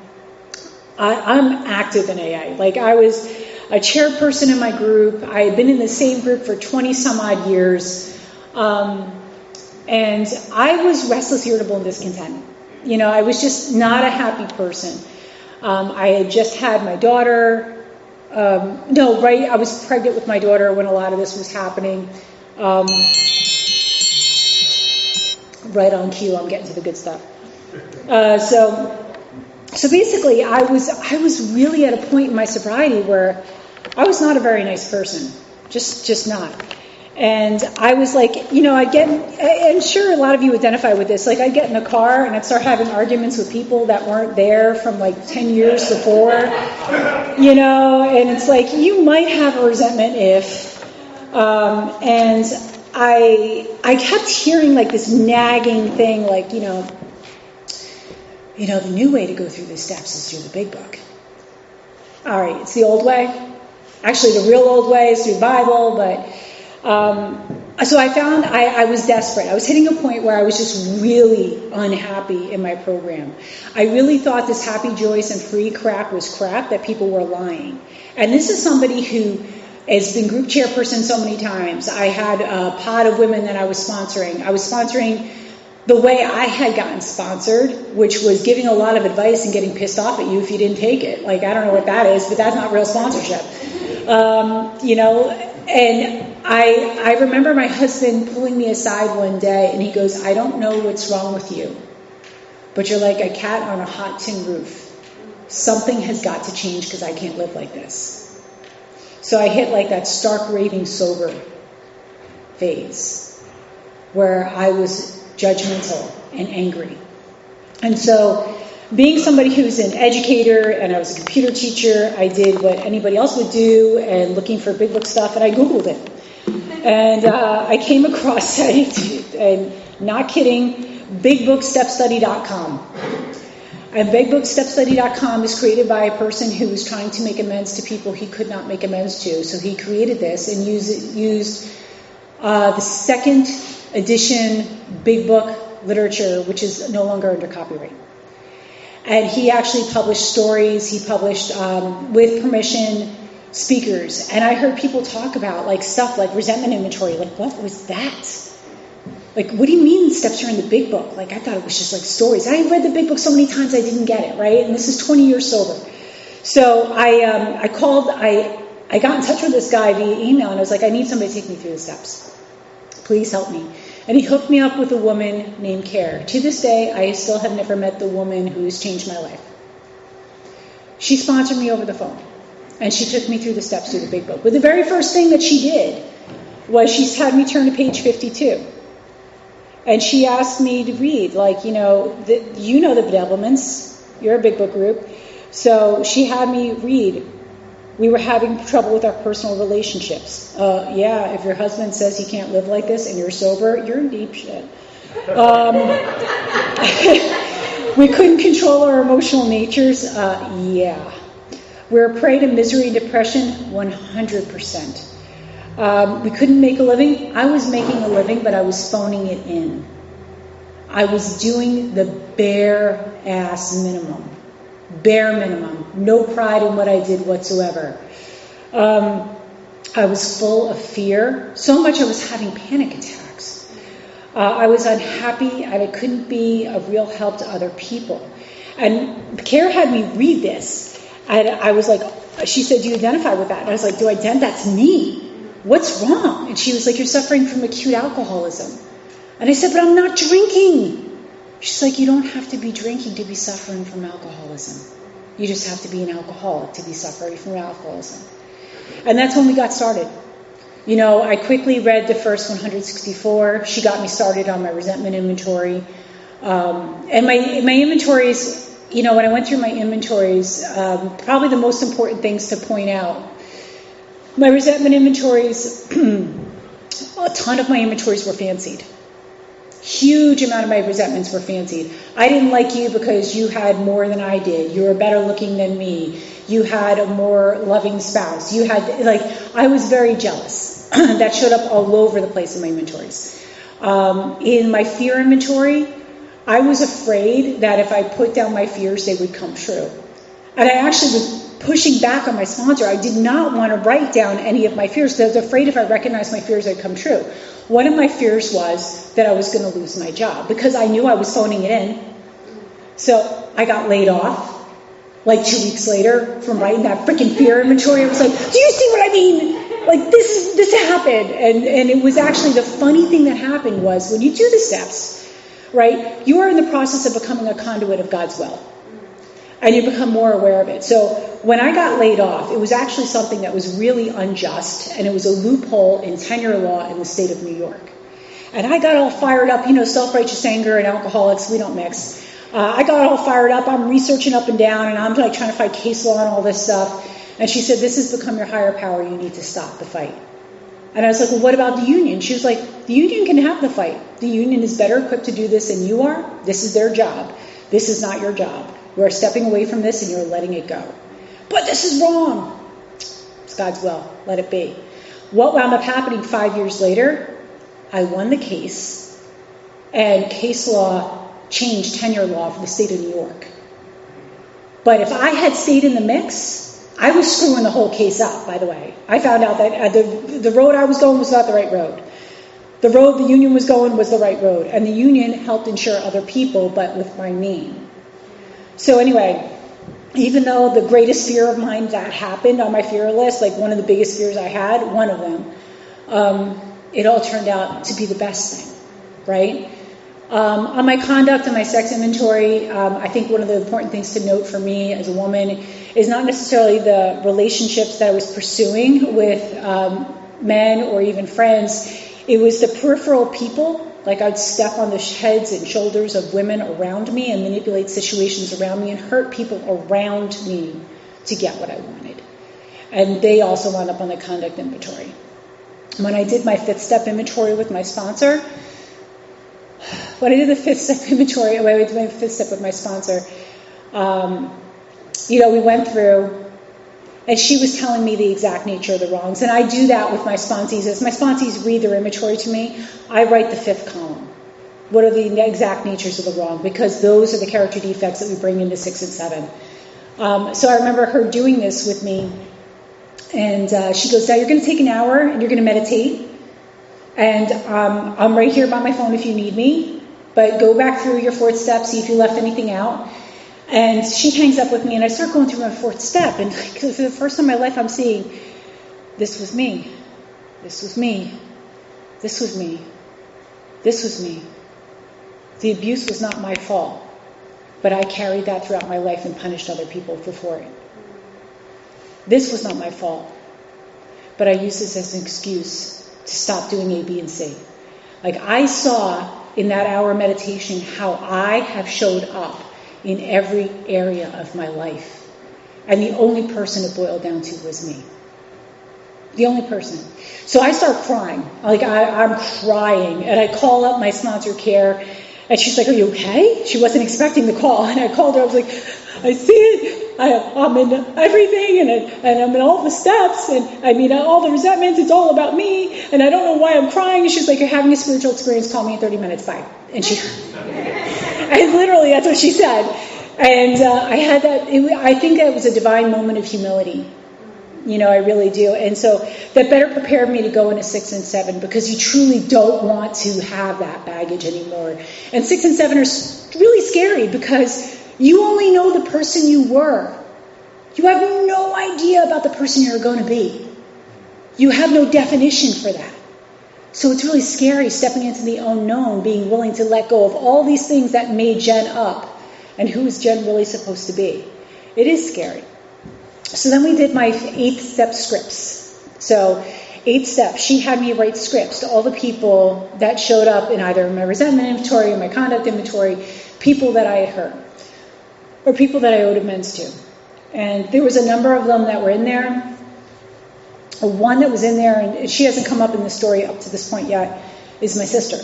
active in AA. I was a chairperson in my group. I had been in the same group for 20 some odd years. And I was restless, irritable, and discontent. I was just not a happy person. I had just had my daughter. I was pregnant with my daughter when a lot of this was happening. Right on cue, I'm getting to the good stuff. So basically, I was really at a point in my sobriety where I was not a very nice person, just not. And I was I'm sure a lot of you identify with this. I'd get in a car and I'd start having arguments with people that weren't there from 10 years before, and it's you might have a resentment if, and I kept hearing this nagging thing, the new way to go through the steps is through the big book. All right, it's the old way. Actually, the real old way is through the Bible, but so I found I was desperate. I was hitting a point where I was just really unhappy in my program. I really thought this happy, joyous, and free crap was crap, that people were lying. And this is somebody who has been group chairperson so many times. I had a pod of women that I was sponsoring. I was sponsoring the way I had gotten sponsored, which was giving a lot of advice and getting pissed off at you if you didn't take it. I don't know what that is, but that's not real sponsorship. And I remember my husband pulling me aside one day, and he goes, I don't know what's wrong with you, but you're like a cat on a hot tin roof. Something has got to change because I can't live like this. So I hit that stark raving sober phase where I was judgmental and angry. And so being somebody who's an educator and I was a computer teacher, I did what anybody else would do and looking for big book stuff, and I Googled it. And I came across, and not kidding, bigbookstepstudy.com. And bigbookstepstudy.com is created by a person who was trying to make amends to people he could not make amends to. So he created this and used the second edition big book literature, which is no longer under copyright. And he actually published stories. He published, with permission, speakers. And I heard people talk about stuff like resentment inventory. What was that? What do you mean steps are in the big book? I thought it was just stories. I read the big book so many times I didn't get it, right? And this is 20 years sober. So I called, I got in touch with this guy via email, and I was like, I need somebody to take me through the steps. Please help me. And he hooked me up with a woman named Care. To this day, I still have never met the woman who's changed my life. She sponsored me over the phone, and she took me through the steps through the big book. But the very first thing that she did was she had me turn to page 52. And she asked me to read, the bedevilments. You're a big book group. So she had me read We were having trouble with our personal relationships. Yeah, if your husband says he can't live like this and you're sober, you're in deep shit. We couldn't control our emotional natures. Yeah. We're a prey to misery and depression, 100%. We couldn't make a living. I was making a living, but I was phoning it in. I was doing the bare ass minimum. Bare minimum. No pride in what I did whatsoever. I was full of fear. So much I was having panic attacks. I was unhappy and I couldn't be of real help to other people. And Kara had me read this. And I was like, she said, do you identify with that? And I was like, do I identify? That's me. What's wrong? And she was like, you're suffering from acute alcoholism. And I said, but I'm not drinking. She's like, you don't have to be drinking to be suffering from alcoholism. You just have to be an alcoholic to be suffering from alcoholism. And that's when we got started. You know, I quickly read the first 164. She got me started on my resentment inventory. And my inventories, you know, when I went through my inventories, probably the most important things to point out. My resentment inventories, a ton of my inventories were fancied. Huge amount of my resentments were fancied. I didn't like you because you had more than I did. You were better looking than me. You had a more loving spouse. You had, like, I was very jealous. That showed up all over the place in my inventories. In my fear inventory, I was afraid that if I put down my fears, they would come true. And I actually was pushing back on my sponsor. I did not want to write down any of my fears because I was afraid if I recognized my fears, they'd come true. One of my fears was that I was going to lose my job because I knew I was phoning it in. So I got laid off like 2 weeks later from writing that freaking fear inventory. I was like, do you see what I mean? Like, this happened. And it was actually the funny thing that happened was when you do the steps, right, you are in the process of becoming a conduit of God's will. And you become more aware of it. So when I got laid off, it was actually something that was really unjust, and it was a loophole in tenure law in the state of New York. And I got all fired up, you know, self-righteous anger and alcoholics, we don't mix. I got all fired up, I'm researching up and down, and I'm like trying to fight case law and all this stuff. And she said, this has become your higher power, you need to stop the fight. And I was like, well, what about the union? She was like, the union can have the fight. The union is better equipped to do this than you are. This is their job. This is not your job. You are stepping away from this and you're letting it go. But this is wrong. It's God's will. Let it be. What wound up happening 5 years later, I won the case, and case law changed tenure law for the state of New York. But if I had stayed in the mix, I was screwing the whole case up, by the way. I found out that the road I was going was not the right road. The road the union was going was the right road. And the union helped insure other people, but with my name. So anyway, even though the greatest fear of mine that happened on my fear list, like one of the biggest fears I had, one of them, it all turned out to be the best thing, right? On my conduct and my sex inventory, I think one of the important things to note for me as a woman is not necessarily the relationships that I was pursuing with men or even friends. It was the peripheral people. Like I'd step on the heads and shoulders of women around me and manipulate situations around me and hurt people around me to get what I wanted. And they also wound up on the conduct inventory. When I did my 5th step inventory with my sponsor, we went through, and she was telling me the exact nature of the wrongs. And I do that with my sponsees. As my sponsees read their inventory to me, I write the 5th column. What are the exact natures of the wrong? Because those are the character defects that we bring into 6 and 7. So I remember her doing this with me. And she goes, now you're going to take an hour and you're going to meditate. And I'm right here by my phone if you need me. But go back through your 4th step, see if you left anything out. And she hangs up with me, and I start going through my 4th step. And for the first time in my life, I'm seeing, this was me. This was me. This was me. This was me. The abuse was not my fault. But I carried that throughout my life and punished other people for it. This was not my fault. But I used this as an excuse to stop doing A, B, and C. Like I saw in that hour meditation how I have showed up in every area of my life. And the only person it boiled down to was me. The only person. So I start crying. I'm crying. And I call up my sponsor care. And she's like, are you okay? She wasn't expecting the call. And I called her. I was like, I see it. I'm in everything. And I'm in all the steps. And I mean, all the resentments. It's all about me. And I don't know why I'm crying. And she's like, you're having a spiritual experience. Call me in 30 minutes. Bye. And and literally, that's what she said. And I had that. I think that was a divine moment of humility. I really do. And so that better prepared me to go into 6 and 7, because you truly don't want to have that baggage anymore. And 6 and 7 are really scary because you only know the person you were. You have no idea about the person you're going to be. You have no definition for that. So it's really scary stepping into the unknown, being willing to let go of all these things that made Jen up. And who is Jen really supposed to be? It is scary. So then we did my 8-step scripts. So 8 steps. She had me write scripts to all the people that showed up in either my resentment inventory or my conduct inventory, people that I had hurt, or people that I owed amends to. And there was a number of them that were in there. One that was in there, and she hasn't come up in the story up to this point yet, is my sister.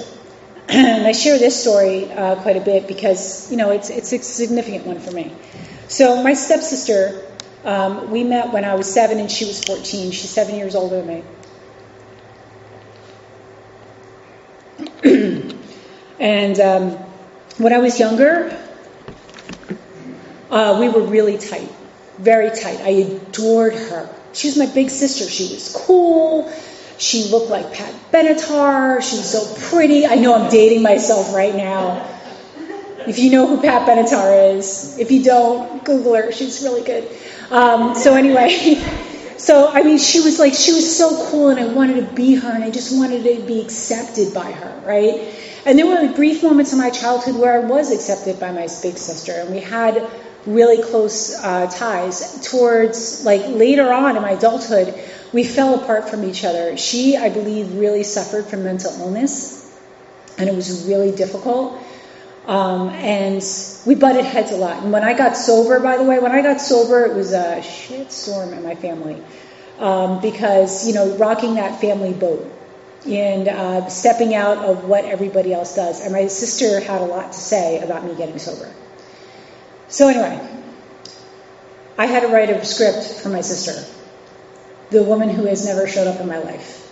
And I share this story quite a bit because, it's a significant one for me. So my stepsister, we met when I was 7 and she was 14. She's 7 years older than me. And when I was younger, we were really tight, very tight. I adored her. She was my big sister. She was cool. She looked like Pat Benatar. She was so pretty. I know I'm dating myself right now. If you know who Pat Benatar is. If you don't, Google her. She's really good. So anyway, she was so cool, and I wanted to be her, and I just wanted to be accepted by her, right? And there were brief moments in my childhood where I was accepted by my big sister, and we had really close ties. Towards, later on in my adulthood, we fell apart from each other. She, I believe, really suffered from mental illness, and it was really difficult. And we butted heads a lot. And when I got sober, by the way, it was a shit storm in my family. Because, rocking that family boat and stepping out of what everybody else does. And my sister had a lot to say about me getting sober. So anyway, I had to write a script for my sister, the woman who has never showed up in my life,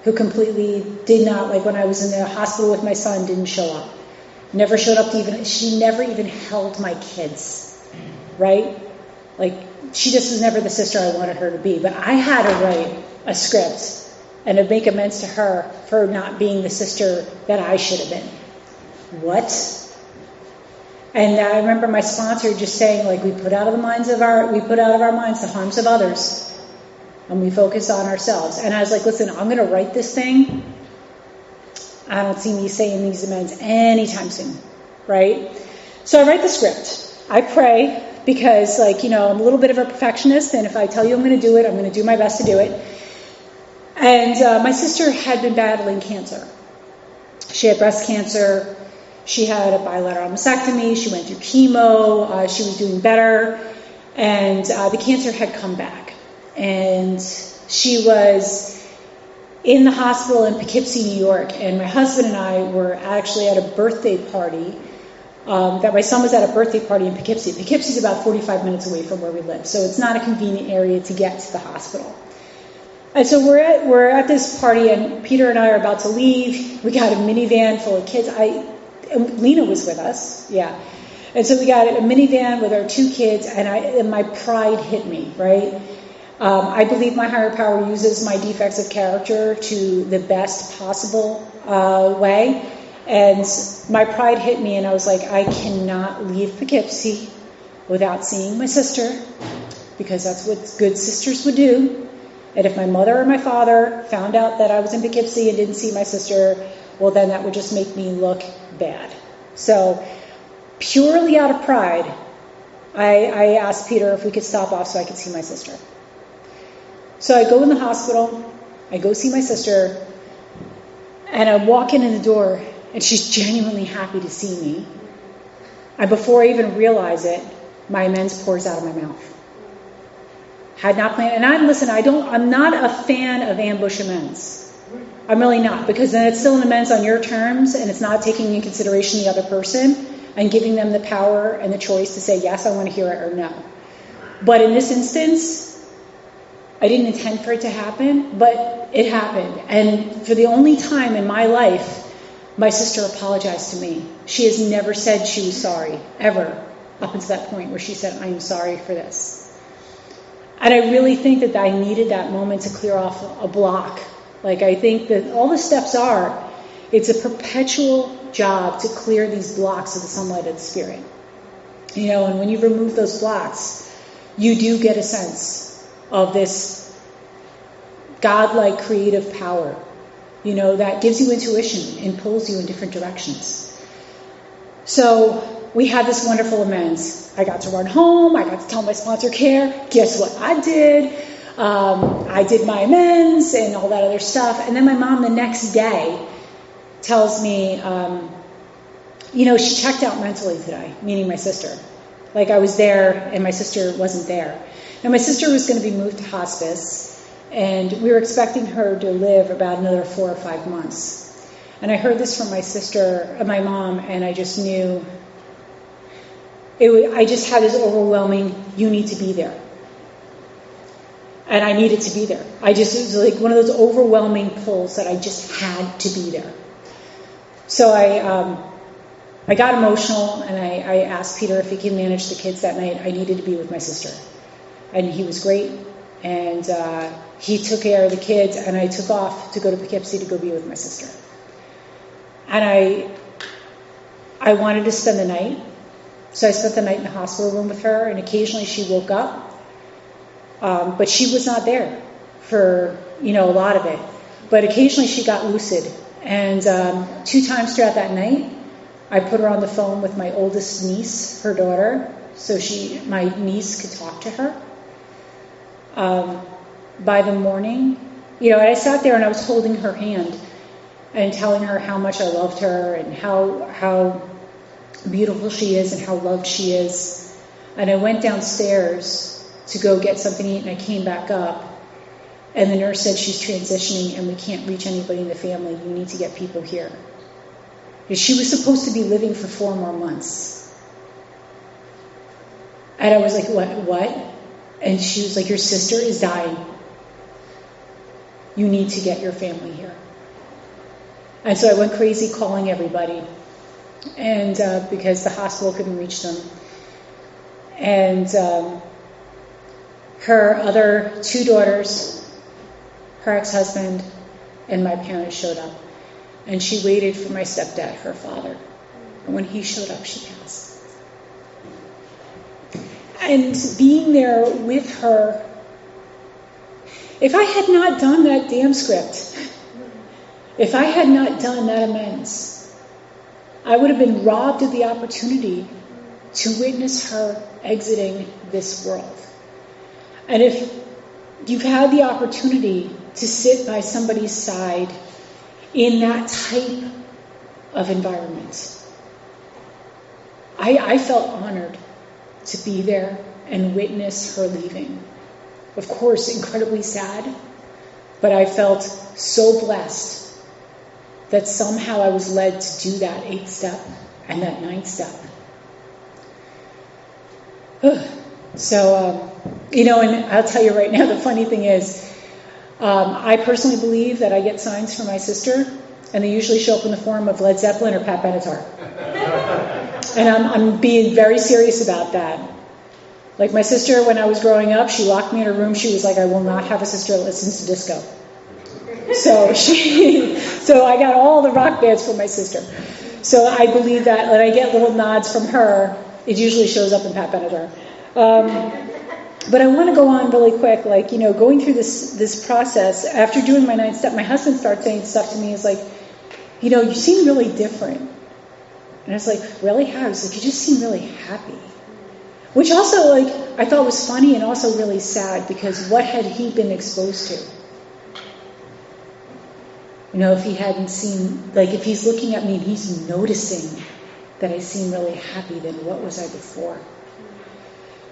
who completely did not, when I was in the hospital with my son, didn't show up. Never showed up she never even held my kids, right? She just was never the sister I wanted her to be. But I had to write a script and to make amends to her for not being the sister that I should have been. What? And I remember my sponsor just saying, we put out of our minds the harms of others, and we focus on ourselves. And I was like, listen, I'm going to write this thing. I don't see me saying these amends anytime soon, right? So I write the script. I pray because, I'm a little bit of a perfectionist, and if I tell you I'm going to do it, I'm going to do my best to do it. And my sister had been battling cancer. She had breast cancer. She had a bilateral mastectomy. She went through chemo. She was doing better. And the cancer had come back. And she was in the hospital in Poughkeepsie, New York. And my husband and I were actually at a birthday party. That my son was at a birthday party in Poughkeepsie. Poughkeepsie's about 45 minutes away from where we live. So it's not a convenient area to get to the hospital. And so we're at this party, and Peter and I are about to leave. We got a minivan full of kids. And Lena was with us, yeah. And so we got a minivan with our 2 kids, and my pride hit me, right? I believe my higher power uses my defects of character to the best possible way. And my pride hit me, and I was like, I cannot leave Poughkeepsie without seeing my sister, because that's what good sisters would do. And if my mother or my father found out that I was in Poughkeepsie and didn't see my sister, well, then that would just make me look bad. So purely out of pride, I asked Peter if we could stop off so I could see my sister. So I go in the hospital, I go see my sister, and I walk in the door, and she's genuinely happy to see me. And before I even realize it, my amends pours out of my mouth. Had not planned. And I'm not a fan of ambush amends. I'm really not, because then it's still an amends on your terms, and it's not taking into consideration the other person and giving them the power and the choice to say, yes, I want to hear it, or no. But in this instance, I didn't intend for it to happen, but it happened. And for the only time in my life, my sister apologized to me. She has never said she was sorry, ever, up until that point where she said, I am sorry for this. And I really think that I needed that moment to clear off a block. Like, I think that all the steps it's a perpetual job to clear these blocks of the sunlight of the Spirit. And when you remove those blocks, you do get a sense of this godlike creative power, that gives you intuition and pulls you in different directions. So we had this wonderful amends. I got to run home. I got to tell my sponsor care, guess what I did? I did my amends and all that other stuff. And then my mom the next day tells me, she checked out mentally today, meaning my sister. Like, I was there and my sister wasn't there. Now, my sister was going to be moved to hospice, and we were expecting her to live about another 4 or 5 months. And I heard this from my mom, and I just knew, I just had this overwhelming, you need to be there. And I needed to be there. It was like one of those overwhelming pulls that I just had to be there. So I got emotional, and I asked Peter if he could manage the kids that night. I needed to be with my sister. And he was great, and he took care of the kids, and I took off to go to Poughkeepsie to go be with my sister. And I wanted to spend the night, so I spent the night in the hospital room with her, and occasionally she woke up. But she was not there for, a lot of it. But occasionally she got lucid. And 2 times throughout that night, I put her on the phone with my oldest niece, her daughter, so my niece could talk to her. By the morning, I sat there and I was holding her hand and telling her how much I loved her and how beautiful she is and how loved she is. And I went downstairs to go get something to eat, and I came back up, and the nurse said she's transitioning and we can't reach anybody in the family. You need to get people here. She was supposed to be living for 4 more months. And I was like, what? And she was like, your sister is dying. You need to get your family here. And so I went crazy calling everybody, and because the hospital couldn't reach them. And her other 2 daughters, her ex-husband, and my parents showed up. And she waited for my stepdad, her father. And when he showed up, she passed. And being there with her, if I had not done that damn script, if I had not done that amends, I would have been robbed of the opportunity to witness her exiting this world. And if you've had the opportunity to sit by somebody's side in that type of environment, I felt honored to be there and witness her leaving. Of course, incredibly sad, but I felt so blessed that somehow I was led to do that 8th step and that 9th step. So, and I'll tell you right now, the funny thing is, I personally believe that I get signs from my sister, and they usually show up in the form of Led Zeppelin or Pat Benatar. And I'm being very serious about that. Like my sister, when I was growing up, she locked me in her room. She was like, I will not have a sister that listens to disco. So I got all the rock bands from my sister. So I believe that when I get little nods from her, it usually shows up in Pat Benatar. But I want to go on really quick, going through this process. After doing my 9th step, my husband started saying stuff to me. He's like, you seem really different. And I was like, really? How? He's like, you just seem really happy. Which also, I thought was funny and also really sad, because what had he been exposed to? If he hadn't seen, if he's looking at me and he's noticing that I seem really happy, then what was I before?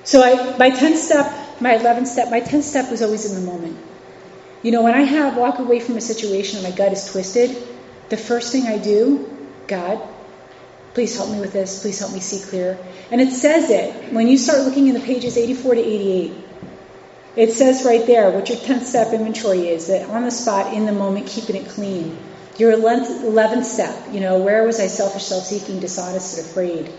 So my 10th step my 11th step, my 10th step was always in the moment. You know, when I walk away from a situation and my gut is twisted, the first thing I do, God, please help me with this. Please help me see clear. And it says it. When you start looking in the pages 84 to 88, it says right there what your 10th step inventory is, that on the spot, in the moment, keeping it clean. Your 11th step, you know, where was I selfish, self-seeking, dishonest, and afraid?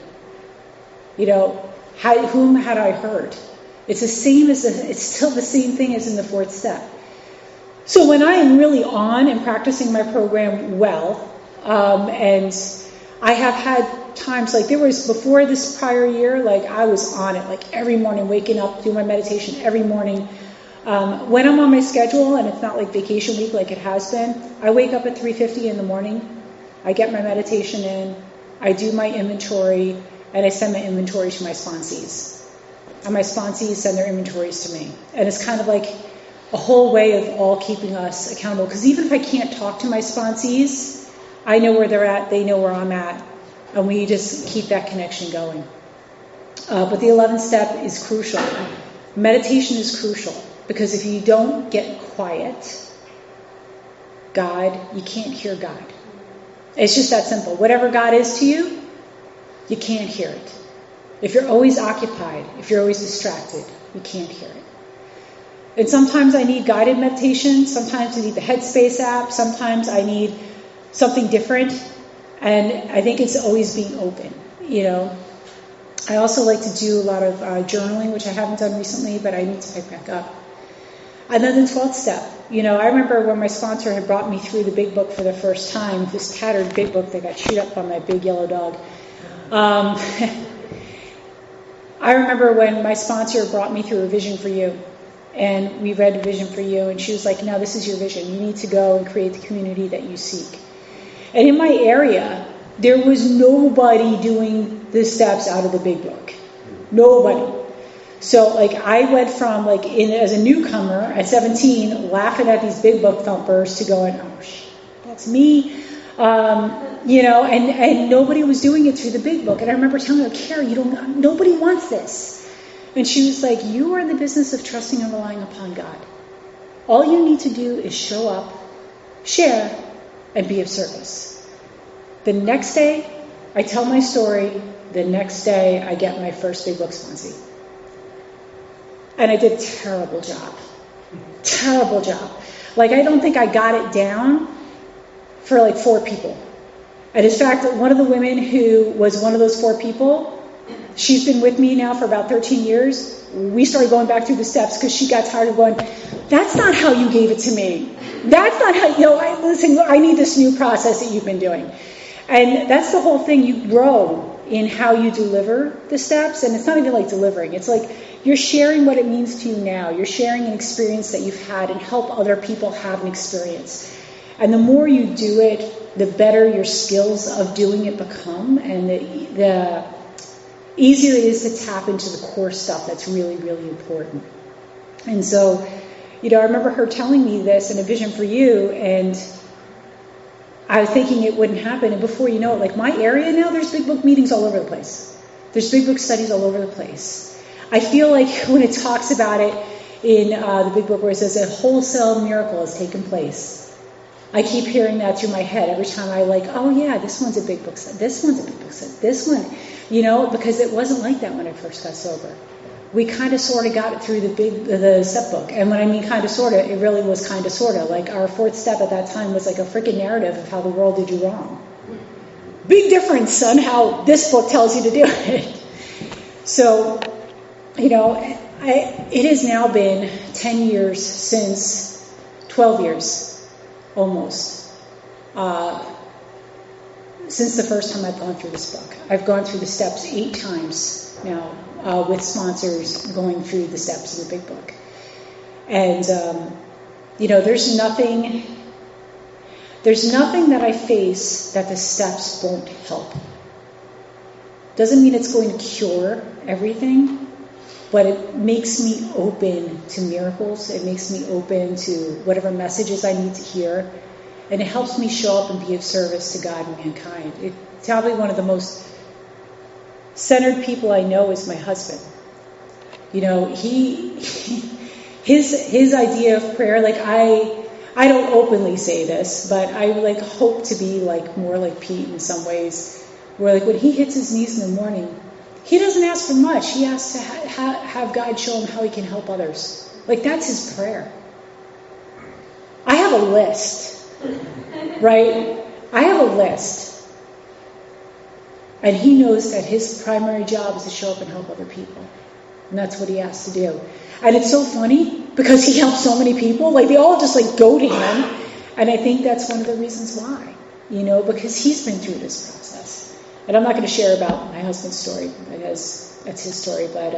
You know, whom had I hurt? It's still the same thing as in the 4th step. So when I am really on and practicing my program well, and I have had times, like there was before this prior year, like I was on it, like every morning, waking up, doing my meditation every morning. When I'm on my schedule and it's not like vacation week like it has been, I wake up at 3:50 in the morning, I get my meditation in, I do my inventory, and I send my inventory to my sponsees. And my sponsees send their inventories to me. And it's kind of like a whole way of all keeping us accountable. Because even if I can't talk to my sponsees, I know where they're at, they know where I'm at, and we just keep that connection going. But the 11th step is crucial. Meditation is crucial, because if you don't get quiet, you can't hear God. It's just that simple. Whatever God is to you, you can't hear it. If you're always occupied, if you're always distracted, you can't hear it. And sometimes I need guided meditation, sometimes I need the Headspace app, sometimes I need something different, and I think it's always being open, you know. I also like to do a lot of journaling, which I haven't done recently, but I need to pick back up. And then the 12th step, you know, I remember when my sponsor had brought me through the big book for the first time, this tattered big book that got chewed up by my big yellow dog. I remember when my sponsor brought me through A Vision for You, and we read A Vision for You, and she was like, now this is your vision. You need to go and create the community that you seek. And in my area, there was nobody doing the steps out of the big book. Nobody. So, like, I went from, like, as a newcomer at 17, laughing at these big book thumpers, to going, oh, that's me. You know, and nobody was doing it through the big book. And I remember telling her, Carrie, nobody wants this. And she was like, you are in the business of trusting and relying upon God. All you need to do is show up, share, and be of service. The next day, I tell my story. The next day, I get my first big book sponsee. And I did a terrible job. Terrible job. Like, I don't think I got it down for like 4 people. And in fact, one of the women who was one of those 4 people, she's been with me now for about 13 years. We started going back through the steps because she got tired of going, that's not how you gave it to me. That's not how, listen, I need this new process that you've been doing. And that's the whole thing. You grow in how you deliver the steps. And it's not even like delivering. It's like you're sharing what it means to you now. You're sharing an experience that you've had and help other people have an experience. And the more you do it, the better your skills of doing it become, and the easier it is to tap into the core stuff that's really, really important. And so, you know, I remember her telling me this in A Vision for You, and I was thinking it wouldn't happen. And before you know it, like my area now, there's big book meetings all over the place. There's big book studies all over the place. I feel like when it talks about it in the big book where it says a wholesale miracle has taken place, I keep hearing that through my head every time I oh yeah, this one's a big book study, this one's a big book study, this one, you know, because it wasn't like that when I first got sober. We kind of sort of got it through the step book. And when I mean kind of sort of, it really was kind of sort of. Like our 4th step at that time was like a freaking narrative of how the world did you wrong. Big difference on how this book tells you to do it. So, you know, it has now been 10 years since, 12 years almost, since the first time I've gone through this book. I've gone through the steps 8 times now, with sponsors going through the steps of the big book. And, you know, there's nothing that I face that the steps won't help. Doesn't mean it's going to cure everything, but it makes me open to miracles. It makes me open to whatever messages I need to hear. And it helps me show up and be of service to God and mankind. It's probably one of the most centered people I know is my husband. You know, his idea of prayer, like I don't openly say this, but I like hope to be like more like Pete in some ways, where like when he hits his knees in the morning, he doesn't ask for much. He asks to have God show him how he can help others. Like that's his prayer. I have a list, right? I have a list. And he knows that his primary job is to show up and help other people. And that's what he has to do. And it's so funny because he helps so many people. Like they all just like go to him. And I think that's one of the reasons why, you know, because he's been through this process. And I'm not going to share about my husband's story because that's his story, but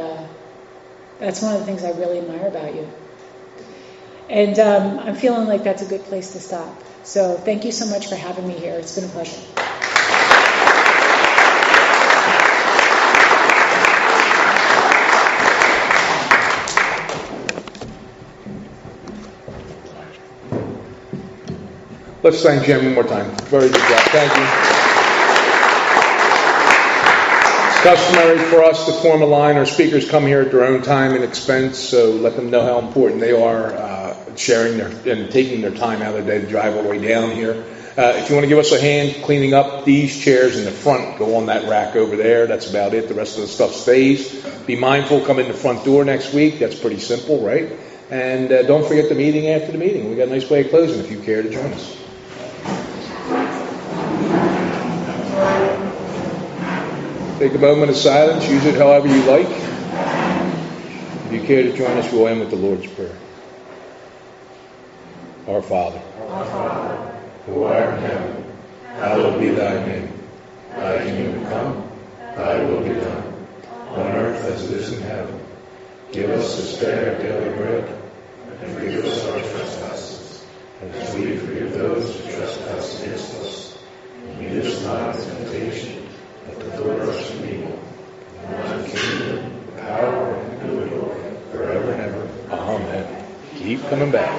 that's one of the things I really admire about you. And I'm feeling like that's a good place to stop. So thank you so much for having me here. It's been a pleasure.
Let's thank Jen one more time. Very good job. Thank you. It's customary for us to form a line. Our speakers come here at their own time and expense, so let them know how important they are sharing and taking their time out of their day to drive all the way down here. If you want to give us a hand cleaning up these chairs in the front, go on that rack over there. That's about it. The rest of the stuff stays. Be mindful, come in the front door next week. That's pretty simple, right? And don't forget the meeting after the meeting. We got a nice way of closing if you care to join us. Take a moment of silence. Use it however you like. If you care to join us, we'll end with the Lord's Prayer. Our Father, who art in heaven, hallowed be thy name. Thy kingdom come, thy will be done, on earth as it is in heaven. Give us this day our daily bread, and forgive us our trespasses, as we forgive those who trespass against us. Lead us not into temptation, but deliver us from evil. For thine is the kingdom, the power, and the glory, forever and ever. Amen. Keep coming back.